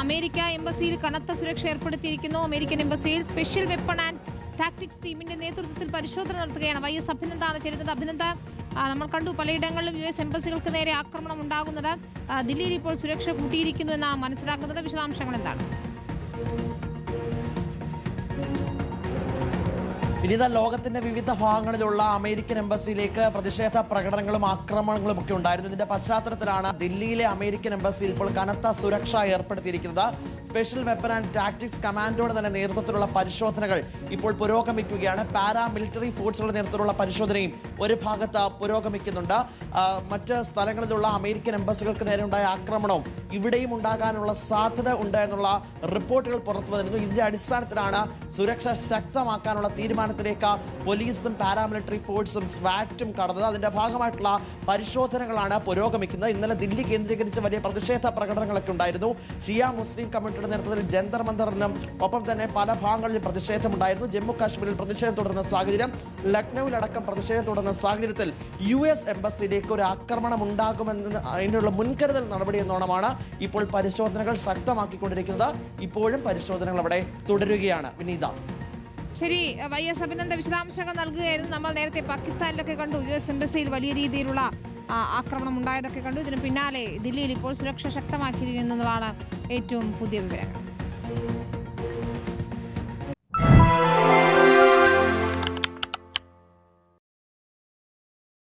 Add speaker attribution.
Speaker 1: America എംബസിയിൽ കനത്ത സുരക്ഷ ഏർപ്പെടുത്തിയിരിക്കുന്നു. അമേരിക്കൻ എംബസിയിൽ സ്പെഷ്യൽ വെപ്പൺ ആൻഡ് ടാക്ടിക്സ് ടീമിന്റെ നേതൃത്വത്തിൽ പരിശോധന നടത്തുകയാണ്. YS അഭിനന്ദാണ് ചേരുന്നത്. അഭിനന്ദ, നമ്മൾ കണ്ടു പലയിടങ്ങളിലും US എംബസികൾക്ക് നേരെ ആക്രമണം ഉണ്ടാകുന്നത്. ദില്ലിയിൽ ഇപ്പോൾ സുരക്ഷ കൂട്ടിയിരിക്കുന്നു എന്നാണ് മനസ്സിലാക്കുന്നത്. വിശദാംശങ്ങൾ എന്താണ്?
Speaker 2: വിനീത, ലോകത്തിന്റെ വിവിധ ഭാഗങ്ങളിലുള്ള അമേരിക്കൻ എംബസിയിലേക്ക് പ്രതിഷേധ പ്രകടനങ്ങളും ആക്രമണങ്ങളും ഒക്കെ ഉണ്ടായിരുന്നു. ഇതിന്റെ പശ്ചാത്തലത്തിലാണ് ദില്ലിയിലെ അമേരിക്കൻ എംബസിയിൽ ഇപ്പോൾ കനത്ത സുരക്ഷ ഏർപ്പെടുത്തിയിരിക്കുന്നത്. സ്പെഷ്യൽ വെപ്പൺ ആൻഡ് ടാക്ടിക്സ് കമാൻഡോയുടെ തന്നെ നേതൃത്വത്തിലുള്ള പരിശോധനകൾ ഇപ്പോൾ പുരോഗമിക്കുകയാണ്. പാരാമിലിറ്ററി ഫോഴ്സുകളുടെ നേതൃത്വത്തിലുള്ള പരിശോധനയും ഒരു ഭാഗത്ത് പുരോഗമിക്കുന്നുണ്ട്. മറ്റ് സ്ഥലങ്ങളിലുള്ള അമേരിക്കൻ എംബസികൾക്ക് നേരെ ഉണ്ടായ ആക്രമണവും ഇവിടെയും ഉണ്ടാകാനുള്ള സാധ്യത ഉണ്ട് എന്നുള്ള റിപ്പോർട്ടുകൾ പുറത്തു വന്നിരുന്നു. ഇതിന്റെ അടിസ്ഥാനത്തിലാണ് സുരക്ഷ ശക്തമാക്കാനുള്ള തീരുമാനത്തിലേക്ക് പോലീസും പാരാമിലിറ്ററി ഫോഴ്സും സ്വാറ്റും കടന്നത്. അതിന്റെ ഭാഗമായിട്ടുള്ള പരിശോധനകളാണ് പുരോഗമിക്കുന്നത്. ഇന്നലെ ദില്ലി കേന്ദ്രീകരിച്ച് വലിയ പ്രതിഷേധ പ്രകടനങ്ങളൊക്കെ ഉണ്ടായിരുന്നു. ഷിയ മുസ്ലിം കമ്മ്യൂണിറ്റിയുടെ നേതൃത്വത്തിൽ ജന്തർ മന്ദറിനും ഒപ്പം തന്നെ പല ഭാഗങ്ങളിലും പ്രതിഷേധമുണ്ടായിരുന്നു. ജമ്മു കാശ്മീരിൽ പ്രതിഷേധം തുടരുന്ന സാഹചര്യം, ലക്നൌവിലടക്കം പ്രതിഷേധം തുടരുന്ന സാഹചര്യത്തിൽ US എംബസിയിലേക്ക് ഒരു ആക്രമണം ഉണ്ടാകുമെന്ന് അതിനുള്ള മുൻകരുതൽ നടപടി എന്നോണമാണ് ഇപ്പോൾ പരിശോധനകൾ ശക്തമാക്കിക്കൊണ്ടിരിക്കുന്നത്. ഇപ്പോഴും പരിശോധനകൾ അവിടെ തുടരുകയാണ്. വിനീത,
Speaker 1: ശരി, YS അഭിനന്ദ വിശദാംശങ്ങൾ നൽകുകയായിരുന്നു. നമ്മൾ നേരത്തെ പാകിസ്ഥാനിലൊക്കെ കണ്ടു US എംബസിയിൽ വലിയ രീതിയിലുള്ള ആക്രമണം ഉണ്ടായതൊക്കെ കണ്ടു. ഇതിന് പിന്നാലെ ദില്ലിയിൽ ഇപ്പോൾ സുരക്ഷ ശക്തമാക്കിയിരിക്കുന്നതാണ് ഏറ്റവും പുതിയ വിവരങ്ങൾ.